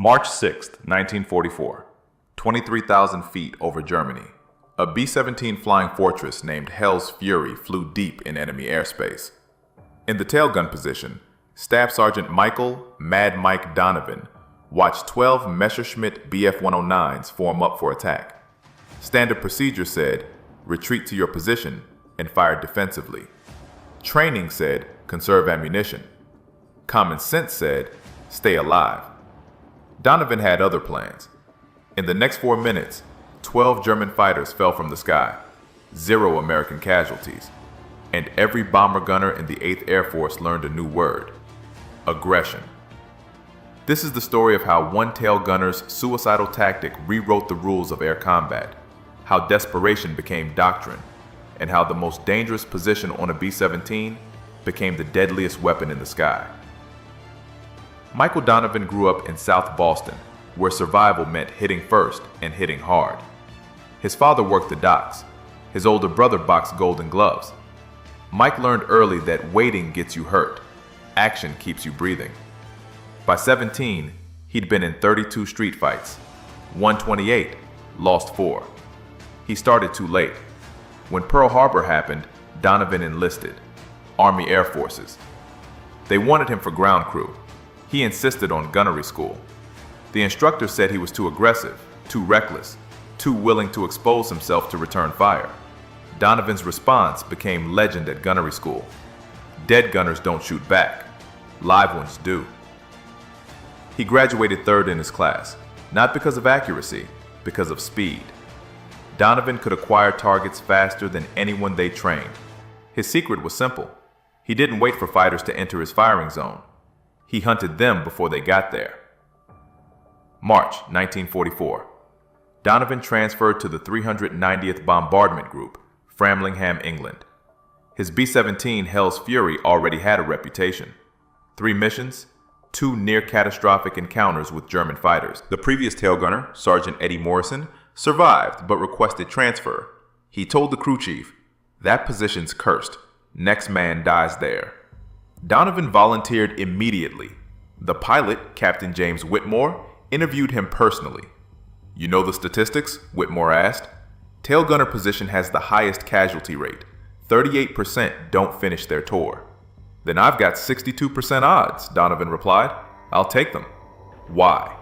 March 6, 1944. 23,000 feet over Germany. A B-17 flying fortress named Hell's Fury flew deep in enemy airspace. In the tailgun position, Staff Sergeant Michael "Mad Mike" Donovan watched 12 Messerschmitt Bf-109s form up for attack. Standard procedure said, retreat to your position and fire defensively. Training said, conserve ammunition. Common sense said, stay alive. Donovan had other plans. In the next 4 minutes, 12 German fighters fell from the sky, 0 American casualties, and every bomber gunner in the 8th Air Force learned a new word: aggression. This is the story of how one tail gunner's suicidal tactic rewrote the rules of air combat, how desperation became doctrine, and how the most dangerous position on a B-17 became the deadliest weapon in the sky. Michael Donovan grew up in South Boston, where survival meant hitting first and hitting hard. His father worked the docks. His older brother boxed Golden Gloves. Mike learned early that waiting gets you hurt. Action keeps you breathing. By 17, he'd been in 32 street fights, won 28, lost 4. He started too late. When Pearl Harbor happened, Donovan enlisted. Army Air Forces. They wanted him for ground crew. He insisted on gunnery school. The instructor said he was too aggressive, too reckless, too willing to expose himself to return fire. Donovan's response became legend at gunnery school. Dead gunners don't shoot back. Live ones do. He graduated 3rd in his class, not because of accuracy, because of speed. Donovan could acquire targets faster than anyone they trained. His secret was simple. He didn't wait for fighters to enter his firing zone. He hunted them before they got there. March 1944. Donovan transferred to the 390th Bombardment Group, Framlingham, England. His B-17 Hell's Fury already had a reputation. 3 missions, 2 near-catastrophic encounters with German fighters. The previous tail gunner, Sergeant Eddie Morrison, survived but requested transfer. He told the crew chief, "That position's cursed. Next man dies there." Donovan volunteered immediately. The pilot, Captain James Whitmore, interviewed him personally. "You know the statistics?" Whitmore asked. "Tail gunner position has the highest casualty rate. 38% don't finish their tour." "Then I've got 62% odds," Donovan replied. "I'll take them." "Why?"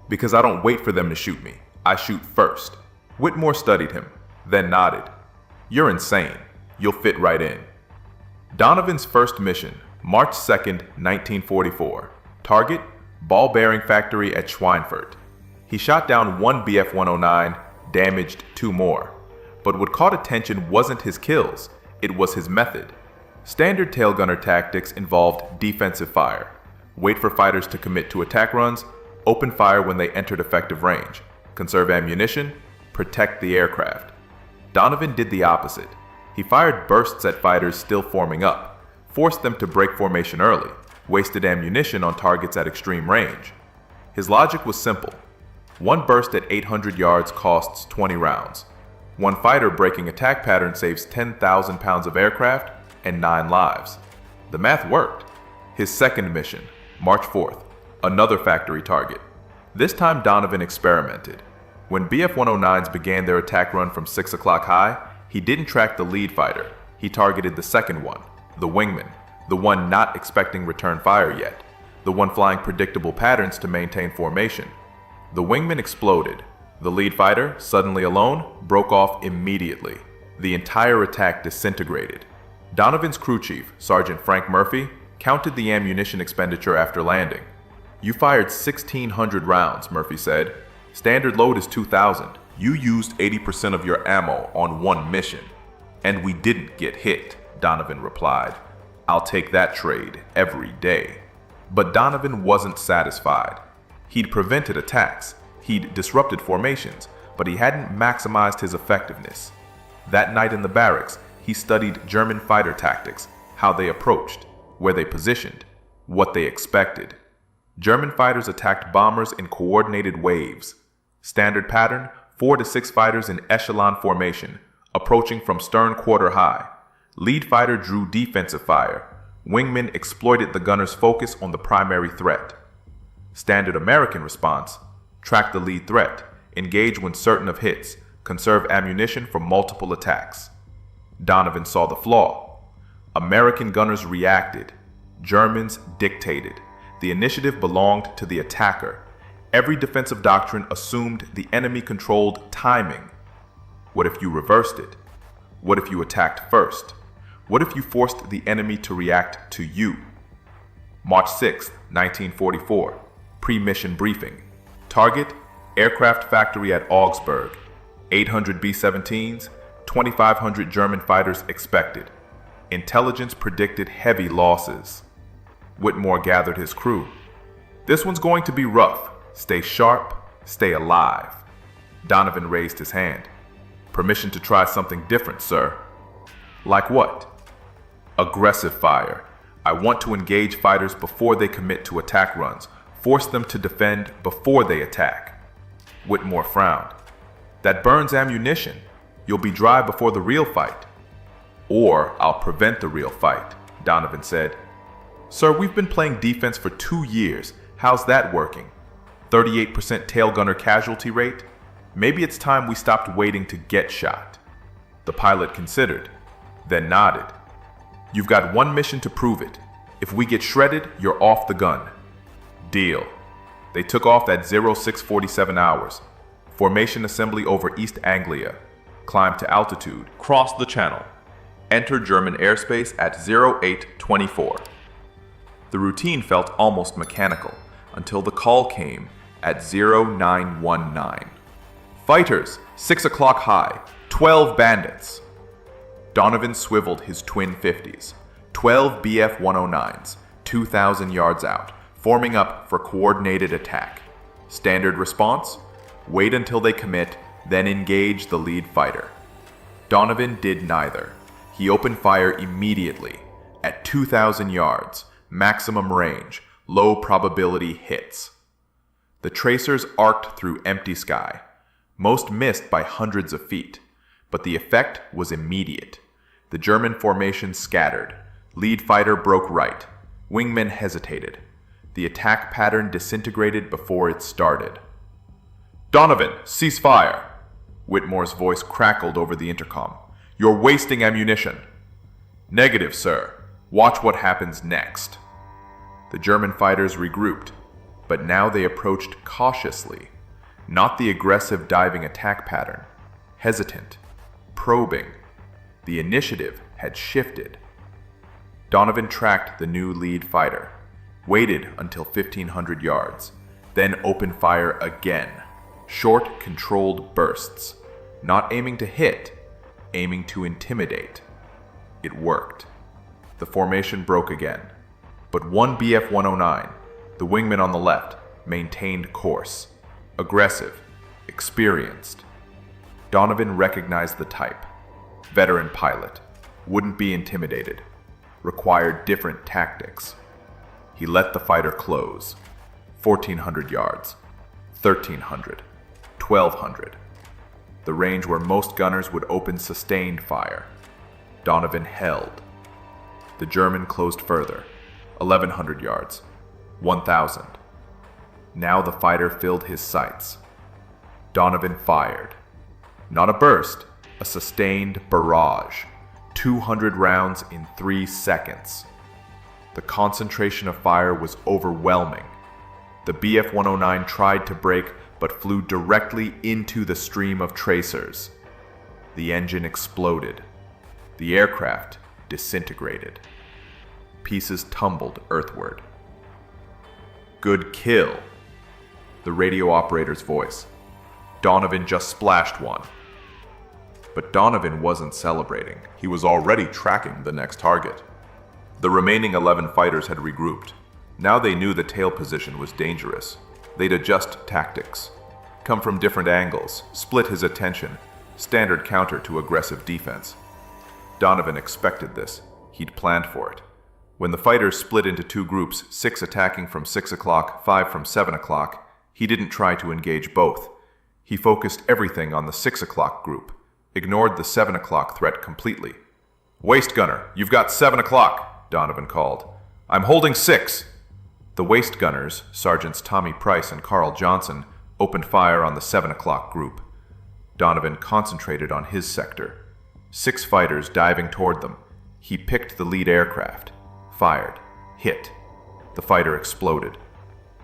"Because I don't wait for them to shoot me. I shoot first." Whitmore studied him, then nodded. "You're insane. You'll fit right in." Donovan's first mission, March 2nd, 1944. Target: ball bearing factory at Schweinfurt. He shot down 1 Bf-109, damaged 2 more. But what caught attention wasn't his kills, it was his method. Standard tail gunner tactics involved defensive fire. Wait for fighters to commit to attack runs, open fire when they entered effective range, conserve ammunition, protect the aircraft. Donovan did the opposite. He fired bursts at fighters still forming up, forced them to break formation early, wasted ammunition on targets at extreme range. His logic was simple. 1 burst at 800 yards costs 20 rounds. 1 fighter breaking attack pattern saves 10,000 pounds of aircraft and 9 lives. The math worked. His second mission, March 4th, another factory target. This time Donovan experimented. When Bf-109s began their attack run from 6 o'clock high, he didn't track the lead fighter. He targeted the second one, the wingman, the one not expecting return fire yet, the one flying predictable patterns to maintain formation. The wingman exploded. The lead fighter, suddenly alone, broke off immediately. The entire attack disintegrated. Donovan's crew chief, Sergeant Frank Murphy, counted the ammunition expenditure after landing. "You fired 1,600 rounds," Murphy said. "Standard load is 2,000. You used 80% of your ammo on 1 mission." "And we didn't get hit," Donovan replied. "I'll take that trade every day." But Donovan wasn't satisfied. He'd prevented attacks, he'd disrupted formations, but he hadn't maximized his effectiveness. That night in the barracks, he studied German fighter tactics, how they approached, where they positioned, what they expected. German fighters attacked bombers in coordinated waves. Standard pattern: 4 to 6 fighters in echelon formation, approaching from stern quarter high. Lead fighter drew defensive fire. Wingmen exploited the gunner's focus on the primary threat. Standard American response: track the lead threat, engage when certain of hits, conserve ammunition for multiple attacks. Donovan saw the flaw. American gunners reacted. Germans dictated. The initiative belonged to the attacker. Every defensive doctrine assumed the enemy controlled timing. What if you reversed it? What if you attacked first? What if you forced the enemy to react to you? March 6, 1944. Pre-mission briefing. Target: aircraft factory at Augsburg. 800 B-17s, 2,500 German fighters expected. Intelligence predicted heavy losses. Whitmore gathered his crew. This one's going to be rough. Stay sharp, stay alive. Donovan raised his hand. Permission to try something different, sir. Like what? Aggressive fire. I want to engage fighters before they commit to attack runs. Force them to defend before they attack. Whitmore frowned. That burns ammunition. You'll be dry before the real fight. Or I'll prevent the real fight, Donovan said. Sir, we've been playing defense for 2 years. How's that working? 38% tail gunner casualty rate? Maybe it's time we stopped waiting to get shot. The pilot considered, then nodded. You've got one mission to prove it. If we get shredded, you're off the gun. Deal. They took off at 0647 hours. Formation assembly over East Anglia. Climb to altitude. Cross the channel. Enter German airspace at 0824. The routine felt almost mechanical until the call came at 0919. Fighters, 6 o'clock high, 12 bandits. Donovan swiveled his twin 50s, 12 BF-109s, 2,000 yards out, forming up for coordinated attack. Standard response: wait until they commit, then engage the lead fighter. Donovan did neither. He opened fire immediately, at 2,000 yards, maximum range, low probability hits. The tracers arced through empty sky. Most missed by hundreds of feet, but the effect was immediate. The German formation scattered. Lead fighter broke right. Wingmen hesitated. The attack pattern disintegrated before it started. Donovan, cease fire! Whitmore's voice crackled over the intercom. You're wasting ammunition. Negative, sir. Watch what happens next. The German fighters regrouped, but now they approached cautiously. Not the aggressive diving attack pattern. Hesitant. Probing. The initiative had shifted. Donovan tracked the new lead fighter, waited until 1,500 yards, then opened fire again. Short, controlled bursts. Not aiming to hit, aiming to intimidate. It worked. The formation broke again, but one BF-109, the wingman on the left, maintained course. Aggressive, experienced. Donovan recognized the type. Veteran pilot. Wouldn't be intimidated. Required different tactics. He let the fighter close. 1,400 yards. 1,300. 1,200. The range where most gunners would open sustained fire. Donovan held. The German closed further. 1,100 yards. 1,000. Now the fighter filled his sights. Donovan fired. Not a burst, a sustained barrage. 200 rounds in 3 seconds. The concentration of fire was overwhelming. The BF-109 tried to brake but flew directly into the stream of tracers. The engine exploded. The aircraft disintegrated. Pieces tumbled earthward. Good kill. The radio operator's voice. Donovan just splashed one. But Donovan wasn't celebrating. He was already tracking the next target. The remaining 11 fighters had regrouped. Now they knew the tail position was dangerous. They'd adjust tactics. Come from different angles, split his attention, standard counter to aggressive defense. Donovan expected this. He'd planned for it. When the fighters split into 2 groups, 6 attacking from 6 o'clock, 5 from 7 o'clock, he didn't try to engage both. He focused everything on the 6 o'clock group, ignored the 7 o'clock threat completely. Waist gunner, you've got 7 o'clock, Donovan called. I'm holding 6. The waist gunners, Sergeants Tommy Price and Carl Johnson, opened fire on the 7 o'clock group. Donovan concentrated on his sector. 6 fighters diving toward them. He picked the lead aircraft, fired, hit. The fighter exploded.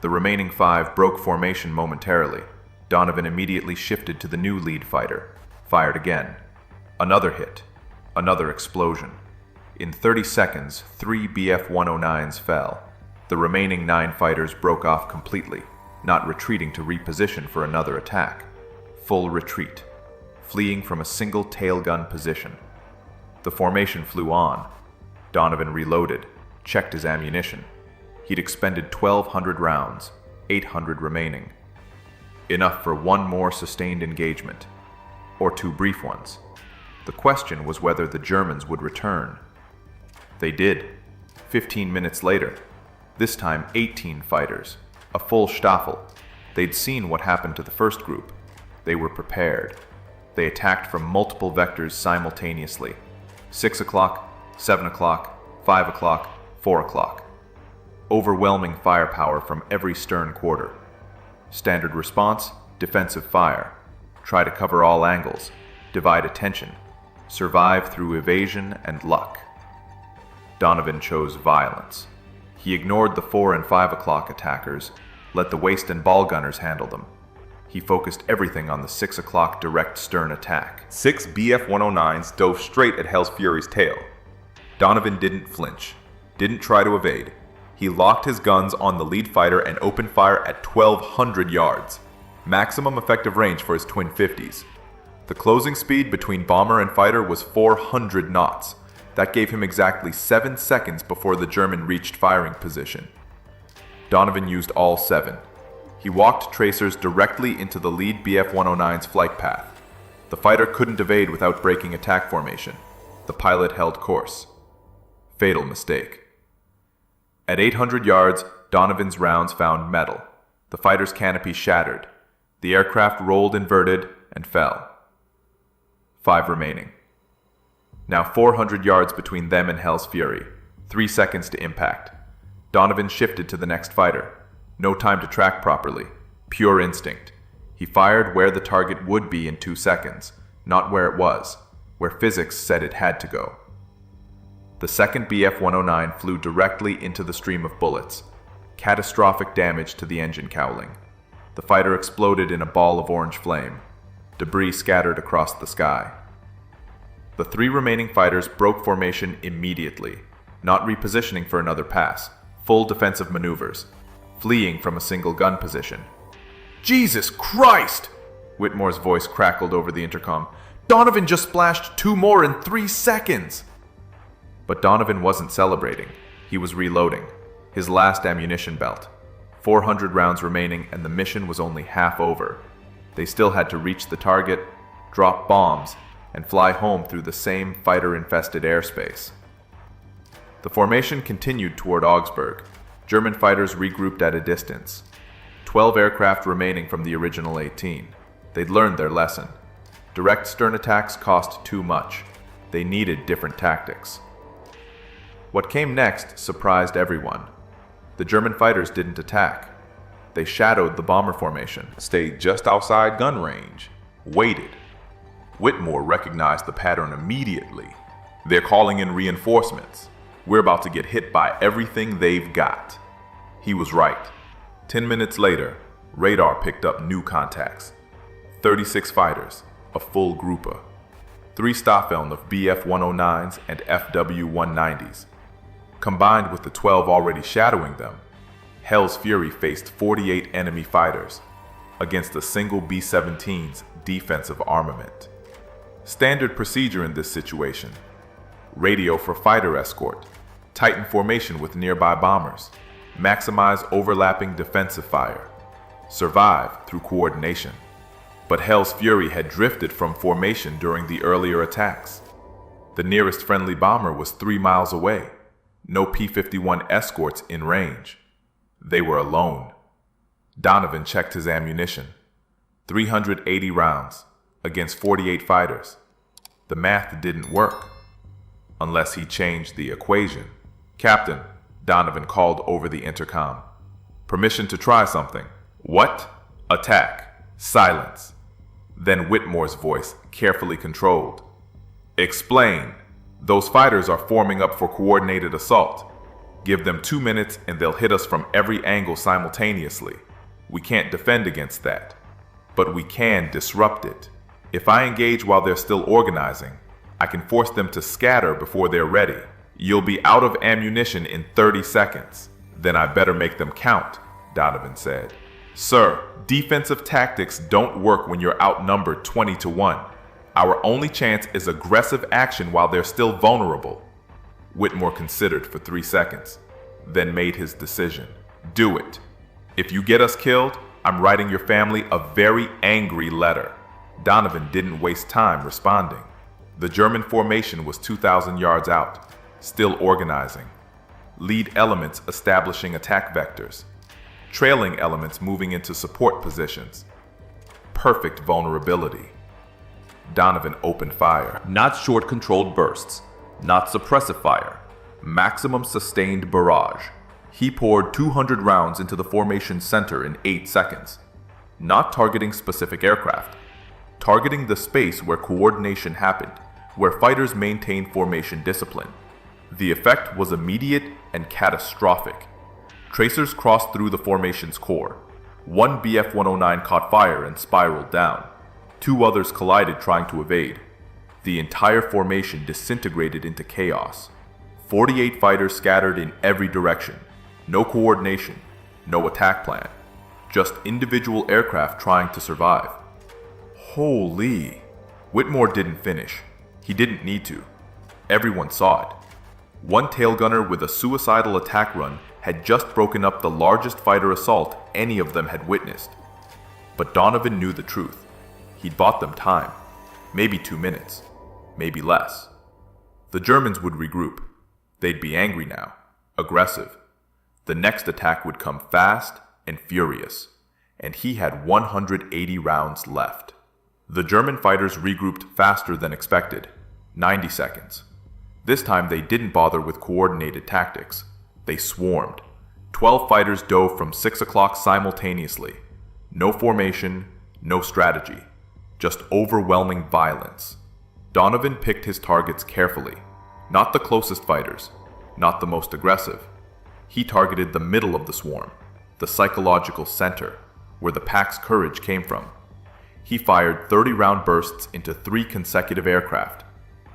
The remaining 5 broke formation momentarily. Donovan immediately shifted to the new lead fighter, fired again. Another hit, another explosion. In 30 seconds, 3 BF-109s fell. The remaining 9 fighters broke off completely, not retreating to reposition for another attack. Full retreat, fleeing from a single tailgun position. The formation flew on. Donovan reloaded, checked his ammunition. He'd expended 1,200 rounds, 800 remaining. Enough for 1 more sustained engagement, or 2 brief ones. The question was whether the Germans would return. They did. 15 minutes later, this time 18 fighters, a full Staffel. They'd seen what happened to the first group. They were prepared. They attacked from multiple vectors simultaneously. 6 o'clock, 7 o'clock, 5 o'clock, 4 o'clock. Overwhelming firepower from every stern quarter. Standard response, defensive fire. Try to cover all angles. Divide attention. Survive through evasion and luck. Donovan chose violence. He ignored the 4 and 5 o'clock attackers, let the waist and ball gunners handle them. He focused everything on the 6 o'clock direct stern attack. 6 BF-109s dove straight at Hell's Fury's tail. Donovan didn't flinch, didn't try to evade. He locked his guns on the lead fighter and opened fire at 1,200 yards, maximum effective range for his twin 50s. The closing speed between bomber and fighter was 400 knots. That gave him exactly 7 seconds before the German reached firing position. Donovan used all 7. He walked tracers directly into the lead BF-109's flight path. The fighter couldn't evade without breaking attack formation. The pilot held course. Fatal mistake. At 800 yards, Donovan's rounds found metal. The fighter's canopy shattered. The aircraft rolled inverted and fell. 5 remaining. Now 400 yards between them and Hell's Fury. 3 seconds to impact. Donovan shifted to the next fighter. No time to track properly. Pure instinct. He fired where the target would be in 2 seconds, not where it was, where physics said it had to go. The second BF-109 flew directly into the stream of bullets. Catastrophic damage to the engine cowling. The fighter exploded in a ball of orange flame. Debris scattered across the sky. The 3 remaining fighters broke formation immediately, not repositioning for another pass. Full defensive maneuvers, fleeing from a single gun position. "Jesus Christ!" Whitmore's voice crackled over the intercom. "Donovan just splashed 2 more in 3 seconds!" But Donovan wasn't celebrating. He was reloading. His last ammunition belt. 400 rounds remaining and the mission was only half over. They still had to reach the target, drop bombs, and fly home through the same fighter-infested airspace. The formation continued toward Augsburg. German fighters regrouped at a distance. 12 aircraft remaining from the original 18. They'd learned their lesson. Direct stern attacks cost too much. They needed different tactics. What came next surprised everyone. The German fighters didn't attack. They shadowed the bomber formation, Stayed just outside gun range, waited. Whitmore recognized the pattern immediately. They're calling in reinforcements. We're about to get hit by everything they've got. He was right. 10 minutes later, radar picked up new contacts. 36 fighters, a full grouper. 3 Staffeln of BF-109s and FW-190s. Combined with the 12 already shadowing them, Hell's Fury faced 48 enemy fighters against a single B-17's defensive armament. Standard procedure in this situation: radio for fighter escort, tighten formation with nearby bombers, maximize overlapping defensive fire, survive through coordination. But Hell's Fury had drifted from formation during the earlier attacks. The nearest friendly bomber was 3 miles away. No P-51 escorts in range. They were alone. Donovan checked his ammunition. 380 rounds against 48 fighters. The math didn't work. Unless he changed the equation. "Captain," Donovan called over the intercom. Permission to try something. What? Attack. Silence. Then Whitmore's voice, carefully controlled. Explain. Those fighters are forming up for coordinated assault. Give them 2 minutes and they'll hit us from every angle simultaneously. We can't defend against that, but we can disrupt it. If I engage while they're still organizing, I can force them to scatter before they're ready. You'll be out of ammunition in 30 seconds. Then I better make them count, Donovan said. Sir, defensive tactics don't work when you're outnumbered 20-1. Our only chance is aggressive action while they're still vulnerable. Whitmore considered for 3 seconds, then made his decision. Do it. If you get us killed, I'm writing your family a very angry letter. Donovan didn't waste time responding. The German formation was 2,000 yards out, still organizing. Lead elements establishing attack vectors. Trailing elements moving into support positions. Perfect vulnerability. Donovan opened fire. Not short controlled bursts, not suppressive fire. Maximum sustained barrage. He poured 200 rounds into the formation's center in 8 seconds. Not targeting specific aircraft. Targeting the space where coordination happened, where fighters maintained formation discipline. The effect was immediate and catastrophic. Tracers crossed through the formation's core. One BF-109 caught fire and spiraled down. 2 others collided trying to evade. The entire formation disintegrated into chaos. 48 fighters scattered in every direction. No coordination, no attack plan. Just individual aircraft trying to survive. Holy! Whitmore didn't finish. He didn't need to. Everyone saw it. One tail gunner with a suicidal attack run had just broken up the largest fighter assault any of them had witnessed. But Donovan knew the truth. He'd bought them time. Maybe 2 minutes. Maybe less. The Germans would regroup. They'd be angry now. Aggressive. The next attack would come fast and furious. And he had 180 rounds left. The German fighters regrouped faster than expected. 90 seconds. This time they didn't bother with coordinated tactics. They swarmed. 12 fighters dove from 6 o'clock simultaneously. No formation, no strategy. Just overwhelming violence. Donovan picked his targets carefully. Not the closest fighters. Not the most aggressive. He targeted the middle of the swarm. The psychological center, where the pack's courage came from. He fired 30-round bursts into 3 consecutive aircraft.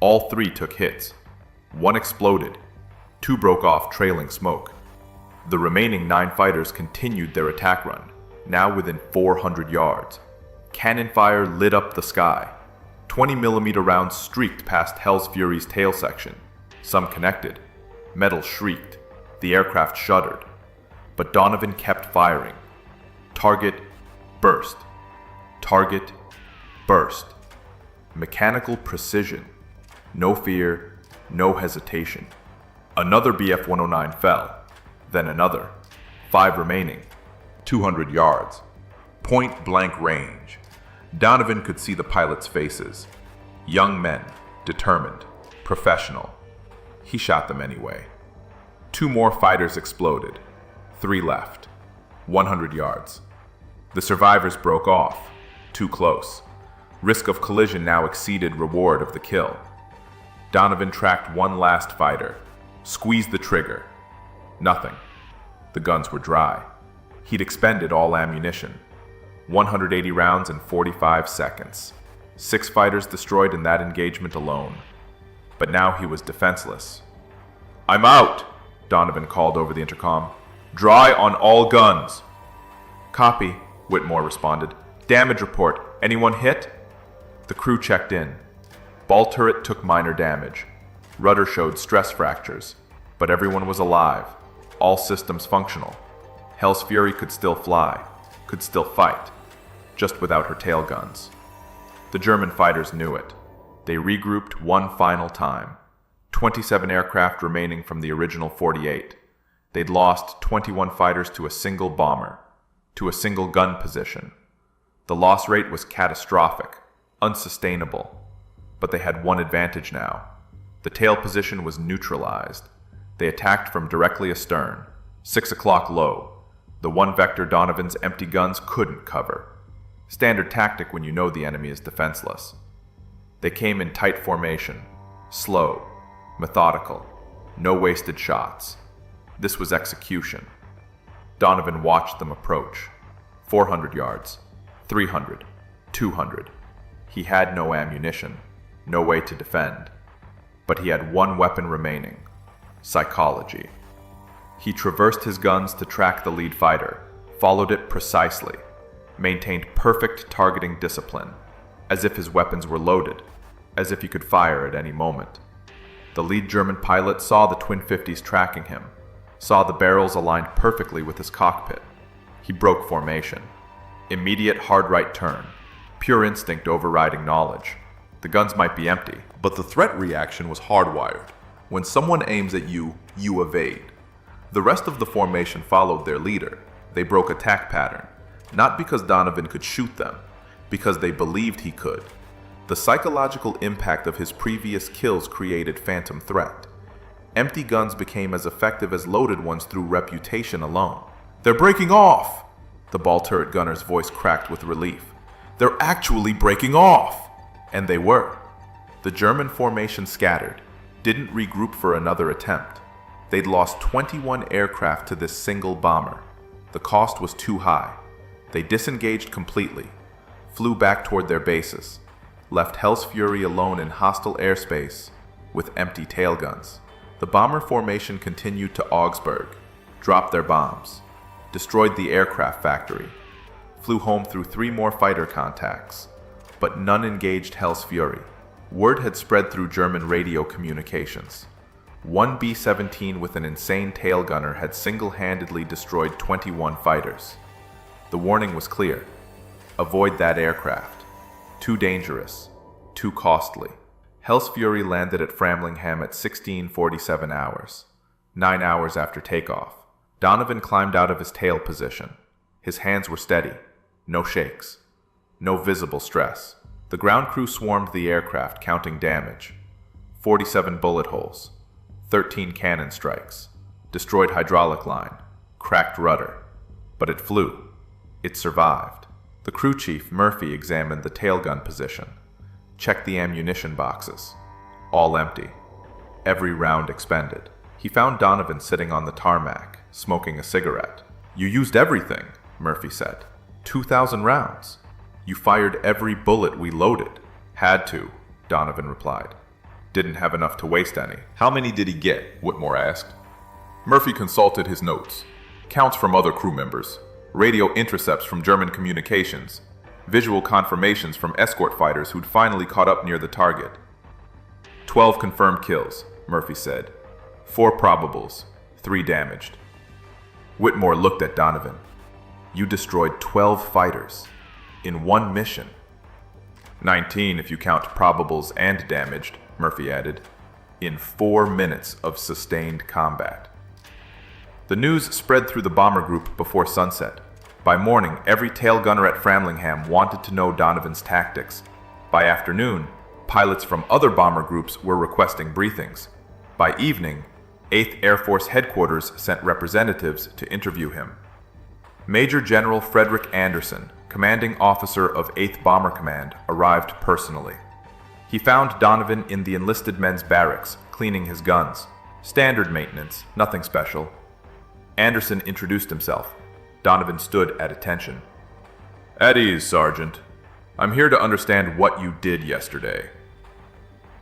All 3 took hits. 1 exploded. 2 broke off trailing smoke. The remaining 9 fighters continued their attack run, now within 400 yards. Cannon fire lit up the sky. 20mm rounds streaked past Hell's Fury's tail section. Some connected. Metal shrieked. The aircraft shuddered. But Donovan kept firing. Target, burst. Target, burst. Mechanical precision. No fear, no hesitation. Another BF-109 fell. Then another. 5 remaining. 200 yards. Point-blank range. Donovan could see the pilots' faces. Young men, determined, professional. He shot them anyway. 2 more fighters exploded. 3 left. 100 yards. The survivors broke off. Too close. Risk of collision now exceeded reward of the kill. Donovan tracked one last fighter. Squeezed the trigger. Nothing. The guns were dry. He'd expended all ammunition. 180 rounds in 45 seconds. 6 fighters destroyed in that engagement alone. But now he was defenseless. "I'm out," Donovan called over the intercom. "Dry on all guns." "Copy," Whitmore responded. "Damage report. Anyone hit?" The crew checked in. Ball turret took minor damage. Rudder showed stress fractures. But everyone was alive. All systems functional. Hell's Fury could still fly. Could still fight. Just without her tail guns. The German fighters knew it. They regrouped one final time. 27 aircraft remaining from the original 48. They'd lost 21 fighters to a single bomber. To a single gun position. The loss rate was catastrophic. Unsustainable. But they had one advantage now. The tail position was neutralized. They attacked from directly astern. 6 o'clock low. the one vector Donovan's empty guns couldn't cover. Standard tactic when you know the enemy is defenseless. They came in tight formation, slow, methodical, no wasted shots. This was execution. Donovan watched them approach. 400 yards, 300, 200. He had no ammunition, no way to defend. But he had one weapon remaining: psychology. He traversed his guns to track the lead fighter, followed it precisely, maintained perfect targeting discipline, as if his weapons were loaded, as if he could fire at any moment. The lead German pilot saw the twin 50s tracking him, saw the barrels aligned perfectly with his cockpit. He broke formation. Immediate hard right turn, pure instinct overriding knowledge. The guns might be empty, But the threat reaction was hardwired. When someone aims at you, you evade. The rest of the formation followed their leader. They broke attack pattern, not because Donovan could shoot them, because they believed he could. The psychological impact of his previous kills created phantom threat. Empty guns became as effective as loaded ones through reputation alone. "They're breaking off!" The ball turret gunner's voice cracked with relief. "They're actually breaking off!" And they were. The German formation scattered, didn't regroup for another attempt. They'd lost 21 aircraft to this single bomber. The cost was too high. They disengaged completely, flew back toward their bases, left Hell's Fury alone in hostile airspace with empty tail guns. The bomber formation continued to Augsburg, dropped their bombs, destroyed the aircraft factory, flew home through 3 more fighter contacts, but none engaged Hell's Fury. Word had spread through German radio communications. One B-17 with an insane tail gunner had single-handedly destroyed 21 fighters. The warning was clear: avoid that aircraft. Too dangerous, too costly. Hell's Fury landed at Framlingham at 16:47 hours, 9 hours after takeoff. Donovan climbed out of his tail position. His hands were steady, no shakes, no visible stress. The ground crew swarmed the aircraft, counting damage. 47 bullet holes, 13 cannon strikes, destroyed hydraulic line, cracked rudder. But it flew. It survived. The crew chief, Murphy, examined the tail gun position, checked the ammunition boxes. All empty. Every round expended. He found Donovan sitting on the tarmac, smoking a cigarette. "You used everything," Murphy said. 2,000 rounds. "You fired every bullet we loaded." "Had to," Donovan replied. "Didn't have enough to waste any." How many did he get? Whitmore asked. Murphy consulted his notes. Counts from other crew members. Radio intercepts from German communications. Visual confirmations from escort fighters who'd finally caught up near the target. 12 confirmed kills, Murphy said. 4 probables, 3 damaged. Whitmore looked at Donovan. "You destroyed 12 fighters. In one mission." 19 if you count probables and damaged, Murphy added. In 4 minutes of sustained combat. The news spread through the bomber group before sunset. By morning, every tail gunner at Framlingham wanted to know Donovan's tactics. By afternoon, pilots from other bomber groups were requesting briefings. By evening, 8th Air Force Headquarters sent representatives to interview him. Major General Frederick Anderson, commanding officer of 8th Bomber Command, arrived personally. He found Donovan in the enlisted men's barracks, cleaning his guns. Standard maintenance, nothing special. Anderson introduced himself. Donovan stood at attention. "At ease, Sergeant. I'm here to understand what you did yesterday."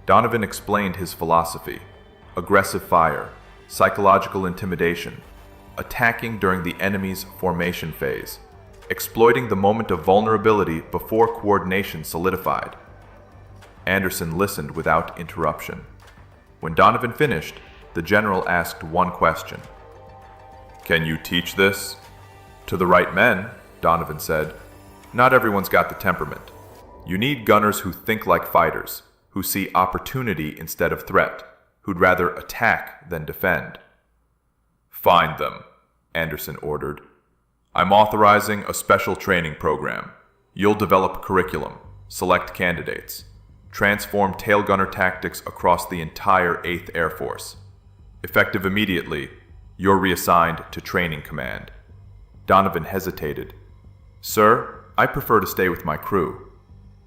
Donovan explained his philosophy: aggressive fire, psychological intimidation, attacking during the enemy's formation phase, exploiting the moment of vulnerability before coordination solidified. Anderson listened without interruption. When Donovan finished, the general asked one question. "Can you teach this?" "To the right men," Donovan said. "Not everyone's got the temperament. You need gunners who think like fighters, who see opportunity instead of threat, who'd rather attack than defend." "Find them," Anderson ordered. "I'm authorizing a special training program. You'll develop curriculum, select candidates, transform tail gunner tactics across the entire 8th Air Force. Effective immediately, you're reassigned to Training Command." Donovan hesitated. "Sir, I prefer to stay with my crew."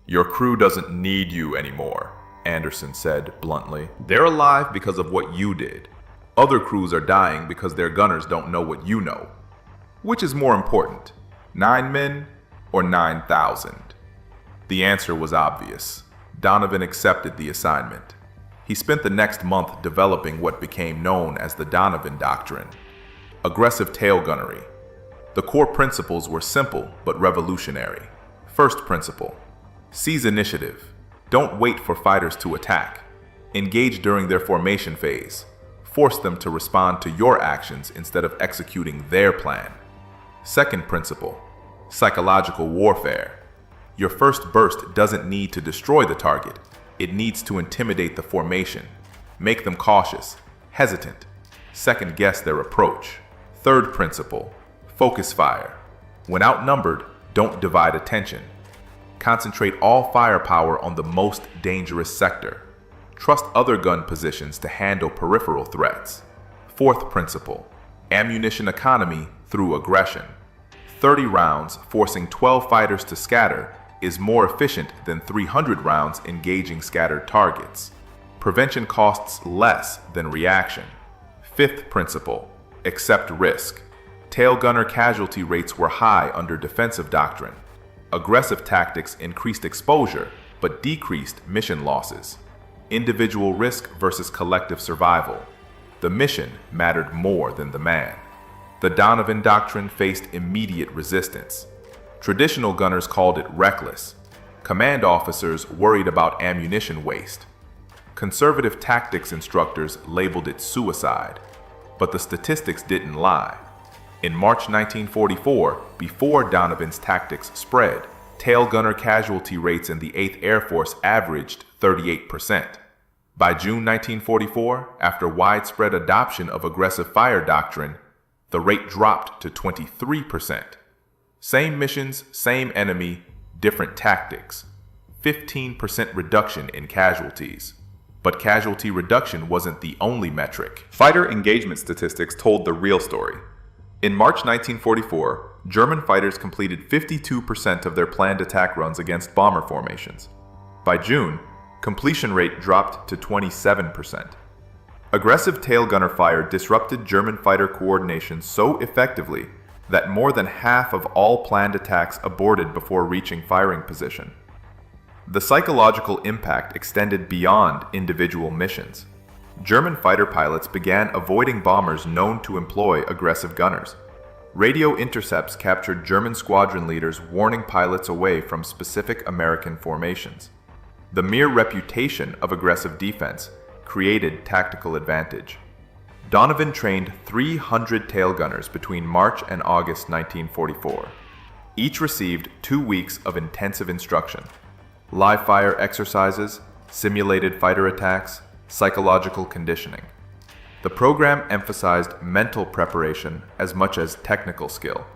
"Your crew doesn't need you anymore," Anderson said bluntly. "They're alive because of what you did. Other crews are dying because their gunners don't know what you know. Which is more important, 9 men or 9,000? The answer was obvious. Donovan accepted the assignment. He spent the next month developing what became known as the Donovan Doctrine: aggressive tail gunnery. The core principles were simple but revolutionary. First principle: seize initiative. Don't wait for fighters to attack. Engage during their formation phase. Force them to respond to your actions instead of executing their plan. Second principle: psychological warfare. Your first burst doesn't need to destroy the target. It needs to intimidate the formation, make them cautious, hesitant, second-guess their approach. Third principle: focus fire. When outnumbered, don't divide attention. Concentrate all firepower on the most dangerous sector. Trust other gun positions to handle peripheral threats. Fourth principle: ammunition economy through aggression. 30 rounds forcing 12 fighters to scatter is more efficient than 300 rounds engaging scattered targets. Prevention costs less than reaction. Fifth principle: accept risk. Tail gunner casualty rates were high under defensive doctrine. Aggressive tactics increased exposure but decreased mission losses. Individual risk versus collective survival. The mission mattered more than the man. The Donovan Doctrine faced immediate resistance. Traditional gunners called it reckless. Command officers worried about ammunition waste. Conservative tactics instructors labeled it suicide. But the statistics didn't lie. In March 1944, before Donovan's tactics spread, tail gunner casualty rates in the 8th Air Force averaged 38%. By June 1944, after widespread adoption of aggressive fire doctrine, the rate dropped to 23%. Same missions, same enemy, different tactics. 15% reduction in casualties. But casualty reduction wasn't the only metric. Fighter engagement statistics told the real story. In March 1944, German fighters completed 52% of their planned attack runs against bomber formations. By June, completion rate dropped to 27%. Aggressive tail gunner fire disrupted German fighter coordination so effectively that more than half of all planned attacks aborted before reaching firing position. The psychological impact extended beyond individual missions. German fighter pilots began avoiding bombers known to employ aggressive gunners. Radio intercepts captured German squadron leaders warning pilots away from specific American formations. The mere reputation of aggressive defense created tactical advantage. Donovan trained 300 tail gunners between March and August 1944. Each received 2 weeks of intensive instruction: live fire exercises, simulated fighter attacks, psychological conditioning. The program emphasized mental preparation as much as technical skill.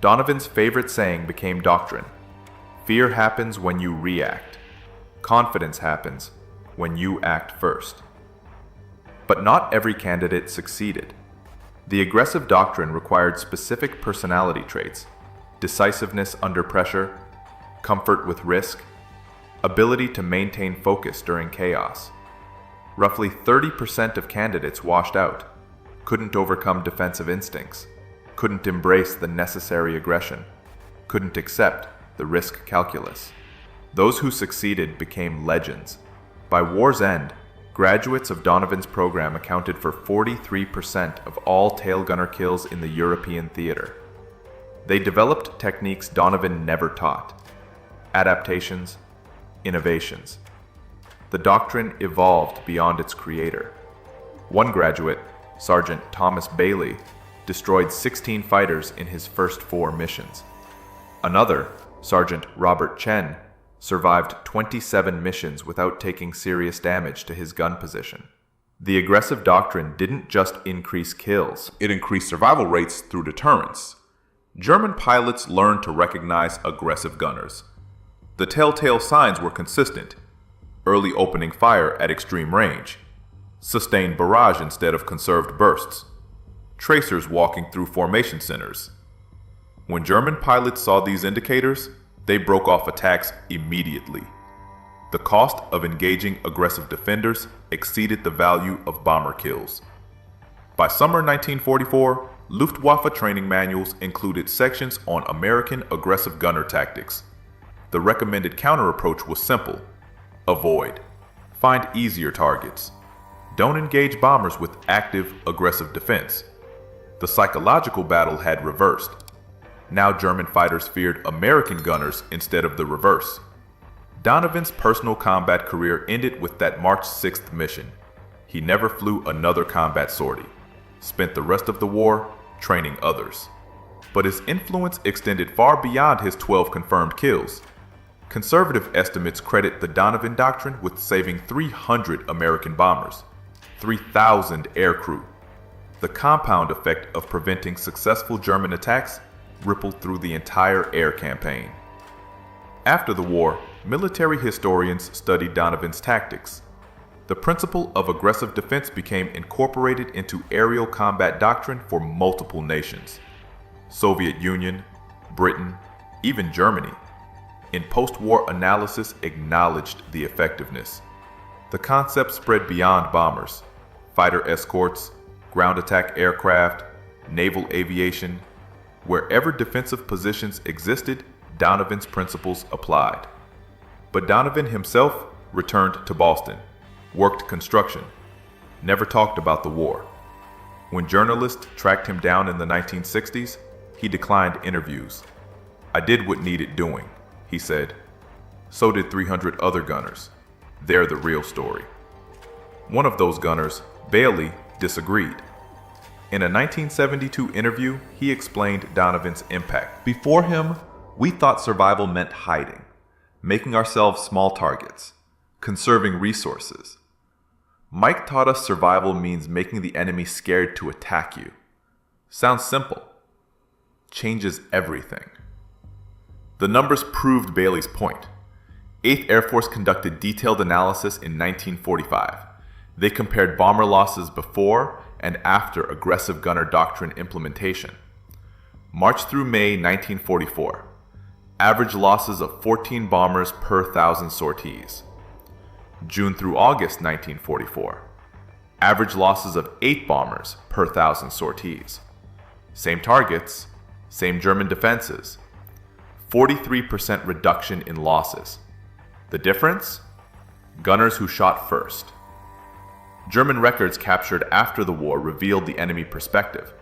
Donovan's favorite saying became doctrine: fear happens when you react. Confidence happens when you act first. But not every candidate succeeded. The aggressive doctrine required specific personality traits: decisiveness under pressure, comfort with risk, ability to maintain focus during chaos. Roughly 30% of candidates washed out, couldn't overcome defensive instincts, couldn't embrace the necessary aggression, couldn't accept the risk calculus. Those who succeeded became legends. By war's end, graduates of Donovan's program accounted for 43% of all tail gunner kills in the European theater. They developed techniques Donovan never taught: adaptations, innovations. The doctrine evolved beyond its creator. One graduate, Sergeant Thomas Bailey, destroyed 16 fighters in his first 4 missions. Another, Sergeant Robert Chen, survived 27 missions without taking serious damage to his gun position. The aggressive doctrine didn't just increase kills, it increased survival rates through deterrence. German pilots learned to recognize aggressive gunners. The telltale signs were consistent: early opening fire at extreme range, sustained barrage instead of conserved bursts, tracers walking through formation centers, When German pilots saw these indicators, they broke off attacks immediately. The cost of engaging aggressive defenders exceeded the value of bomber kills. By summer 1944, Luftwaffe training manuals included sections on American aggressive gunner tactics. The recommended counter-approach was simple. Avoid. Find easier targets. Don't engage bombers with active, aggressive defense. The psychological battle had reversed. Now German fighters feared American gunners instead of the reverse. Donovan's personal combat career ended with that March 6th mission. He never flew another combat sortie, spent the rest of the war training others. But his influence extended far beyond his 12 confirmed kills. Conservative estimates credit the Donovan Doctrine with saving 300 American bombers, 3,000 aircrew. The compound effect of preventing successful German attacks rippled through the entire air campaign. After the war, military historians studied Donovan's tactics. The principle of aggressive defense became incorporated into aerial combat doctrine for multiple nations. Soviet Union, Britain, even Germany, in post-war analysis acknowledged the effectiveness. The concept spread beyond bombers, fighter escorts, ground attack aircraft, naval aviation. Wherever defensive positions existed, Donovan's principles applied. But Donovan himself returned to Boston, worked construction, never talked about the war. When journalists tracked him down in the 1960s, he declined interviews. "I did what needed doing," he said. So did 300 other gunners. They're the real story. One of those gunners, Bailey, disagreed. In a 1972 interview, he explained Donovan's impact. "Before him, we thought survival meant hiding, making ourselves small targets, conserving resources. Mike taught us survival means making the enemy scared to attack you. Sounds simple. Changes everything." The numbers proved Bailey's point. 8th Air Force conducted detailed analysis in 1945. They compared bomber losses before and after aggressive gunner doctrine implementation. March through May 1944. Average losses of 14 bombers per 1,000 sorties. June through August 1944. Average losses of 8 bombers per 1,000 sorties. Same targets, same German defenses. 43% reduction in losses. The difference? Gunners who shot first. German records captured after the war revealed the enemy perspective.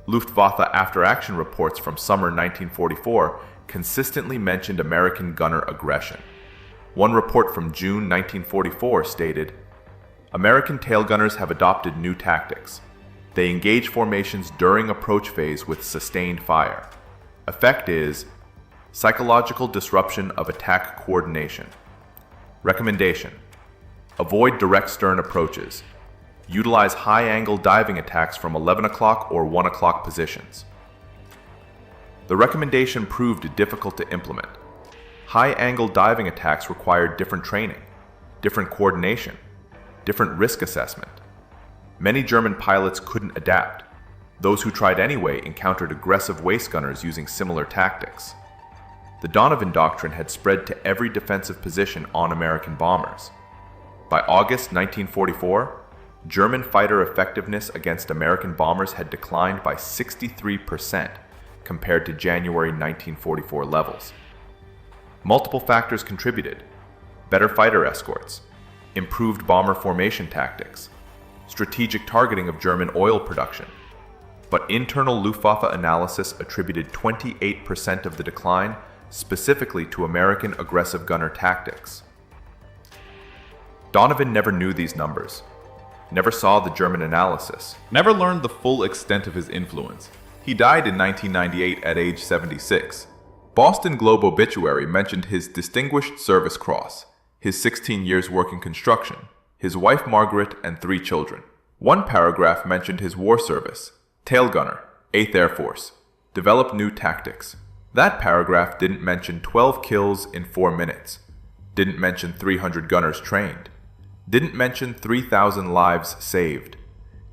Luftwaffe after-action reports from summer 1944 consistently mentioned American gunner aggression. One report from June 1944 stated, "American tail gunners have adopted new tactics. They engage formations during approach phase with sustained fire. Effect is psychological disruption of attack coordination. Recommendation: avoid direct stern approaches. Utilize high-angle diving attacks from 11 o'clock or 1 o'clock positions." The recommendation proved difficult to implement. High-angle diving attacks required different training, different coordination, different risk assessment. Many German pilots couldn't adapt. Those who tried anyway encountered aggressive waist gunners using similar tactics. The Donovan Doctrine had spread to every defensive position on American bombers. By August 1944, German fighter effectiveness against American bombers had declined by 63% compared to January 1944 levels. Multiple factors contributed: better fighter escorts, improved bomber formation tactics, strategic targeting of German oil production. But internal Luftwaffe analysis attributed 28% of the decline specifically to American aggressive gunner tactics. Donovan never knew these numbers, never saw the German analysis, never learned the full extent of his influence. He died in 1998 at age 76. Boston Globe obituary mentioned his Distinguished Service Cross, his 16 years working construction, his wife Margaret, and 3 children. One paragraph mentioned his war service, tail gunner, 8th Air Force, developed new tactics. That paragraph didn't mention 12 kills in 4 minutes, didn't mention 300 gunners trained, didn't mention 3,000 lives saved,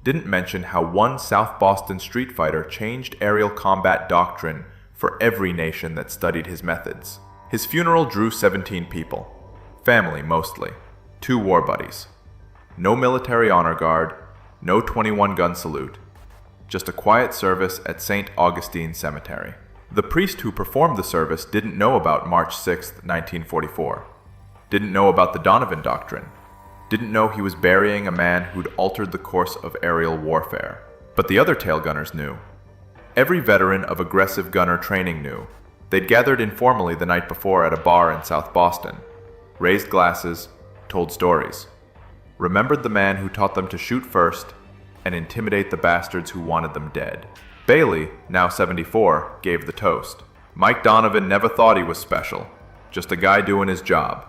didn't mention how one South Boston street fighter changed aerial combat doctrine for every nation that studied his methods. His funeral drew 17 people, family mostly, 2 war buddies. No military honor guard, no 21-gun salute, just a quiet service at St. Augustine Cemetery. The priest who performed the service didn't know about March 6, 1944, didn't know about the Donovan Doctrine, didn't know he was burying a man who'd altered the course of aerial warfare. But the other tail gunners knew. Every veteran of aggressive gunner training knew. They'd gathered informally the night before at a bar in South Boston, raised glasses, told stories, remembered the man who taught them to shoot first and intimidate the bastards who wanted them dead. Bailey, now 74, gave the toast. Mike Donovan never thought he was special, just a guy doing his job.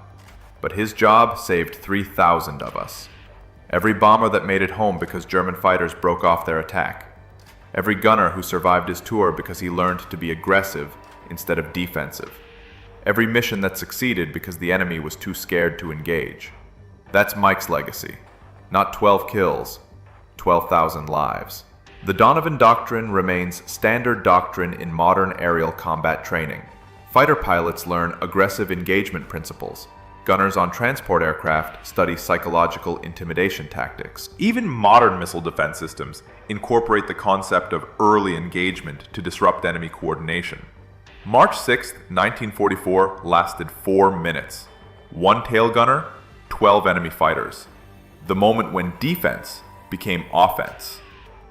But his job saved 3,000 of us. Every bomber that made it home because German fighters broke off their attack. Every gunner who survived his tour because he learned to be aggressive instead of defensive. Every mission that succeeded because the enemy was too scared to engage. That's Mike's legacy. Not 12 kills, 12,000 lives. The Donovan Doctrine remains standard doctrine in modern aerial combat training. Fighter pilots learn aggressive engagement principles. Gunners on transport aircraft study psychological intimidation tactics. Even modern missile defense systems incorporate the concept of early engagement to disrupt enemy coordination. March 6, 1944 lasted 4 minutes. 1 tail gunner, 12 enemy fighters. The moment when defense became offense.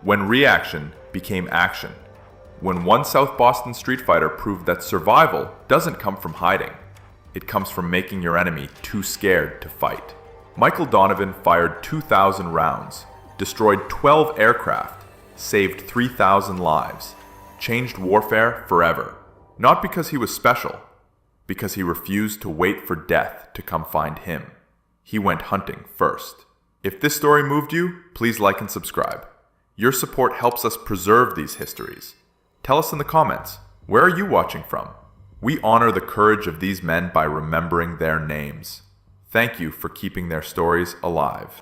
When reaction became action. When one South Boston street fighter proved that survival doesn't come from hiding. It comes from making your enemy too scared to fight. Michael Donovan fired 2,000 rounds, destroyed 12 aircraft, saved 3,000 lives, changed warfare forever. Not because he was special, because he refused to wait for death to come find him. He went hunting first. If this story moved you, please like and subscribe. Your support helps us preserve these histories. Tell us in the comments, where are you watching from? We honor the courage of these men by remembering their names. Thank you for keeping their stories alive.